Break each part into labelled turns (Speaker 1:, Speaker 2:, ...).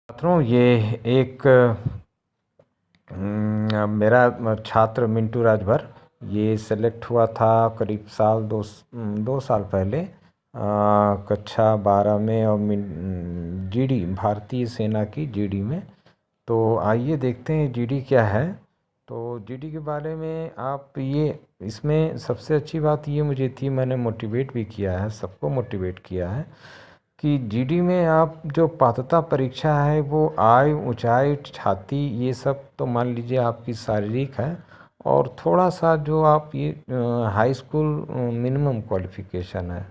Speaker 1: छात्रों, ये एक मेरा छात्र मिंटू राजभर ये सेलेक्ट हुआ था करीब दो साल पहले कक्षा 12 में और जीडी भारतीय सेना की जीडी में। तो आइए देखते हैं जीडी क्या है। तो जीडी के बारे में आप ये इसमें सबसे अच्छी बात ये मुझे थी, मैंने मोटिवेट भी किया है, सबको मोटिवेट किया है कि जीडी में आप जो पात्रता परीक्षा है वो आय, ऊंचाई, छाती ये सब तो मान लीजिए आपकी शारीरिक है, और थोड़ा सा जो आप ये हाई स्कूल मिनिमम क्वालिफिकेशन है,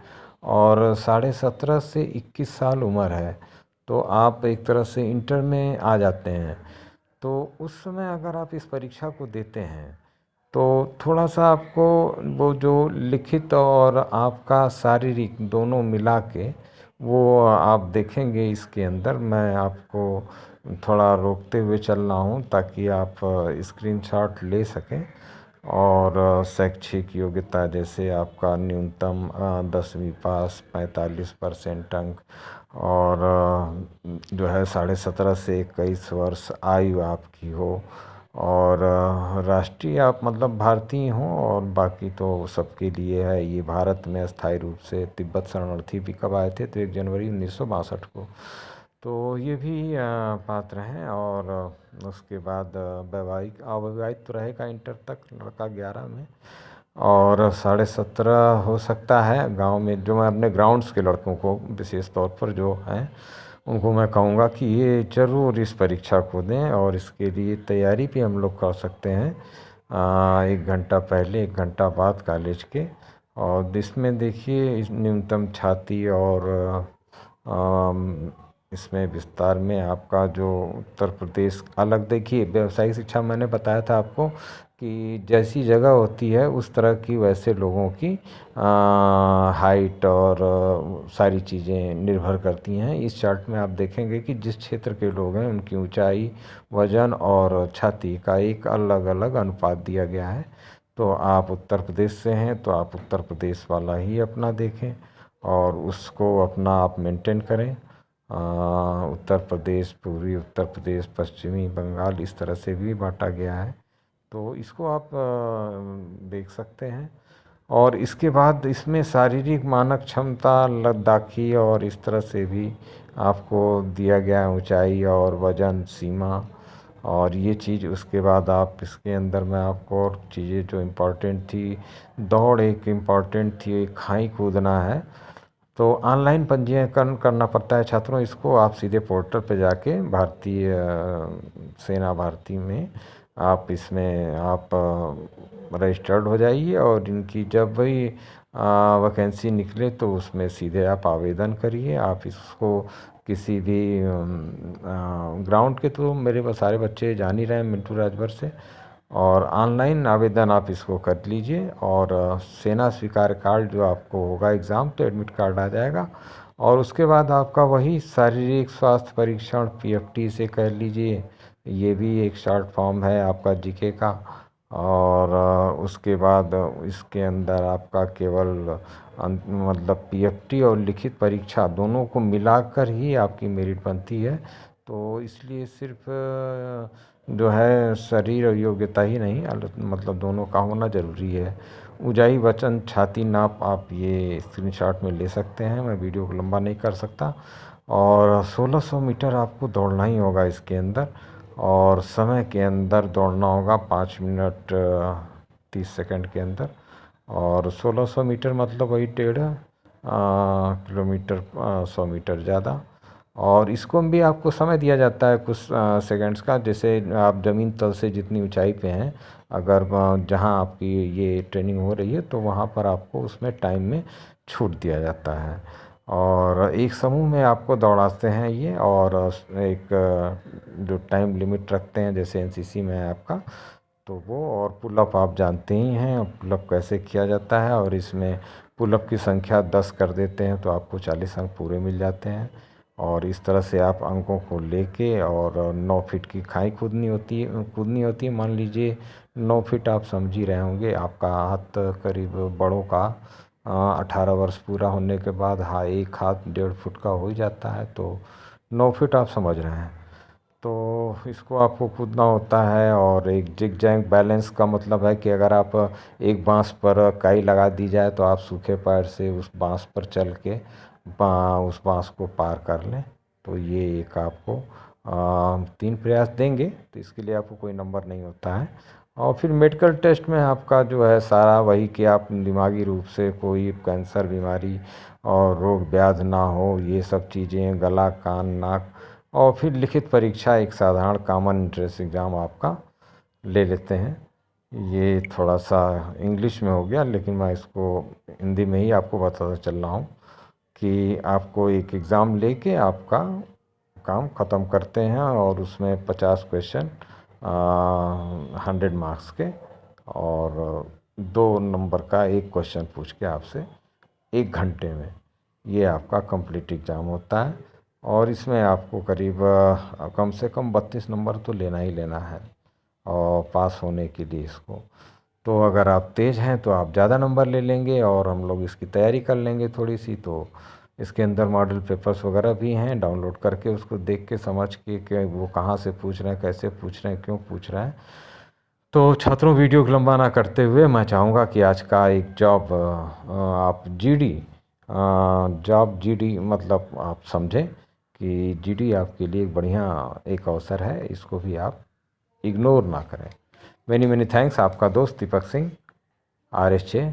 Speaker 1: और 17.5 से 21 साल उम्र है, तो आप एक तरह से इंटर में आ जाते हैं। तो उस समय अगर आप इस परीक्षा को देते हैं तो थोड़ा सा आपको वो जो लिखित और आपका शारीरिक दोनों मिला के वो आप देखेंगे। इसके अंदर मैं आपको थोड़ा रोकते हुए चल रहा हूँ ताकि आप स्क्रीनशॉट ले सकें। और शैक्षिक योग्यता जैसे आपका न्यूनतम 10वीं पास, 45% अंक, और जो है 17.5 से 21 वर्ष आयु आपकी हो, और राष्ट्रीय आप मतलब भारतीय हों, और बाकी तो सबके लिए है। ये भारत में अस्थायी रूप से तिब्बत शरणार्थी भी कब आए थे, तो 1 जनवरी 1962 को। तो ये भी पात्र हैं। और उसके बाद वैवाहिक अविवाहित तो रहेगा इंटर तक लड़का 11 में, और 17.5 हो सकता है गांव में। जो मैं अपने ग्राउंड्स के लड़कों को विशेष तौर पर जो हैं उनको मैं कहूँगा कि ये ज़रूर इस परीक्षा को दें, और इसके लिए तैयारी भी हम लोग कर सकते हैं 1 घंटा पहले, 1 घंटा बाद कॉलेज के। और इसमें देखिए इस न्यूनतम छाती और इसमें विस्तार में आपका जो उत्तर प्रदेश अलग देखिए। व्यावसायिक शिक्षा मैंने बताया था आपको कि जैसी जगह होती है उस तरह की वैसे लोगों की हाइट और सारी चीज़ें निर्भर करती हैं। इस चार्ट में आप देखेंगे कि जिस क्षेत्र के लोग हैं उनकी ऊंचाई, वजन और छाती का एक अलग अलग अनुपात दिया गया है। तो आप उत्तर प्रदेश से हैं तो आप उत्तर प्रदेश वाला ही अपना देखें और उसको अपना आप मेंटेन करें। उत्तर प्रदेश, पूर्वी उत्तर प्रदेश, पश्चिमी बंगाल, इस तरह से भी बांटा गया है। तो इसको आप देख सकते हैं। और इसके बाद इसमें शारीरिक मानक क्षमता, लद्दाखी और इस तरह से भी आपको दिया गया है, ऊंचाई और वजन सीमा। और ये चीज़ उसके बाद आप इसके अंदर में आपको और चीज़ें जो इम्पोर्टेंट थी, दौड़ एक इम्पॉर्टेंट थी, एक खाई कूदना है। तो ऑनलाइन पंजीकरण करना पड़ता है छात्रों। इसको आप सीधे पोर्टल पे जाके भारतीय सेना भर्ती में आप इसमें आप रजिस्टर्ड हो जाइए, और इनकी जब भी वैकेंसी निकले तो उसमें सीधे आप आवेदन करिए। आप इसको किसी भी ग्राउंड के थ्रू, मेरे पास सारे बच्चे जान ही रहे हैं मिंटू राजभर से, और ऑनलाइन आवेदन आप इसको कर लीजिए। और सेना स्वीकार कार्ड जो आपको होगा एग्ज़ाम, तो एडमिट कार्ड आ जाएगा। और उसके बाद आपका वही शारीरिक स्वास्थ्य परीक्षण पीएफटी से कह लीजिए, ये भी एक शॉर्ट फॉर्म है आपका जीके का। और उसके बाद इसके अंदर आपका केवल मतलब पीएफटी और लिखित परीक्षा दोनों को मिलाकर ही आपकी मेरिट बनती है। तो इसलिए सिर्फ जो है शरीर और योग्यता ही नहीं, मतलब दोनों का होना ज़रूरी है। ऊंचाई, वजन, छाती नाप आप ये स्क्रीनशॉट में ले सकते हैं, मैं वीडियो को लंबा नहीं कर सकता। और 1600 मीटर आपको दौड़ना ही होगा इसके अंदर, और समय के अंदर दौड़ना होगा 5 मिनट 30 सेकंड के अंदर। और 1600 मीटर मतलब वही 1.5 किलोमीटर, 100 मीटर ज़्यादा। और इसको भी आपको समय दिया जाता है कुछ सेकंड्स का। जैसे आप ज़मीन तल से जितनी ऊंचाई पे हैं, अगर जहां आपकी ये ट्रेनिंग हो रही है तो वहां पर आपको उसमें टाइम में छूट दिया जाता है। और एक समूह में आपको दौड़ाते हैं ये, और एक जो टाइम लिमिट रखते हैं जैसे एनसीसी में है आपका, तो वो। और पुलअप आप जानते ही हैं पुलअप कैसे किया जाता है, और इसमें पुलअप की संख्या 10 कर देते हैं तो आपको 40 अंक पूरे मिल जाते हैं। और इस तरह से आप अंकों को लेके, और 9 फीट की खाई कूदनी होती है। मान लीजिए 9 फीट आप समझ ही रहे होंगे, आपका हाथ करीब बड़ों का 18 वर्ष पूरा होने के बाद एक हाथ 1.5 फुट का हो ही जाता है, तो 9 फीट आप समझ रहे हैं। तो इसको आपको कूदना होता है। और एक जिग जैग बैलेंस का मतलब है कि अगर आप एक बांस पर काई लगा दी जाए तो आप सूखे पैर से उस बांस पर चल के उस बांस को पार कर लें। तो ये एक आपको 3 प्रयास देंगे तो इसके लिए आपको कोई नंबर नहीं होता है। और फिर मेडिकल टेस्ट में आपका जो है सारा वही कि आप दिमागी रूप से कोई कैंसर बीमारी और रोग व्याध ना हो, ये सब चीज़ें, गला कान नाक। और फिर लिखित परीक्षा एक साधारण कॉमन एंट्रेंस एग्ज़ाम आपका ले लेते हैं। ये थोड़ा सा इंग्लिश में हो गया, लेकिन मैं इसको हिंदी में ही आपको बताता चल रहा हूँ कि आपको एक एग्ज़ाम लेके आपका काम ख़त्म करते हैं और उसमें 50 क्वेश्चन 100 मार्क्स के और 2 नंबर का एक क्वेश्चन पूछ के आपसे 1 घंटे में ये आपका कंप्लीट एग्ज़ाम होता है। और इसमें आपको करीब कम से कम 32 नंबर तो लेना ही लेना है और पास होने के लिए इसको। तो अगर आप तेज़ हैं तो आप ज़्यादा नंबर ले लेंगे और हम लोग इसकी तैयारी कर लेंगे थोड़ी सी। तो इसके अंदर मॉडल पेपर्स वगैरह भी हैं, डाउनलोड करके उसको देख के समझ के कि वो कहाँ से पूछ रहे हैं, कैसे पूछ रहे हैं, क्यों पूछ रहे हैं। तो छात्रों, वीडियो को लंबा ना करते हुए मैं चाहूँगा कि आज का एक जॉब आप जीडी मतलब आप समझें कि जीडी आपके लिए एक बढ़िया एक अवसर है, इसको भी आप इग्नोर ना करें। Many many thanks. आपका दोस्त दीपक सिंह, RSJ।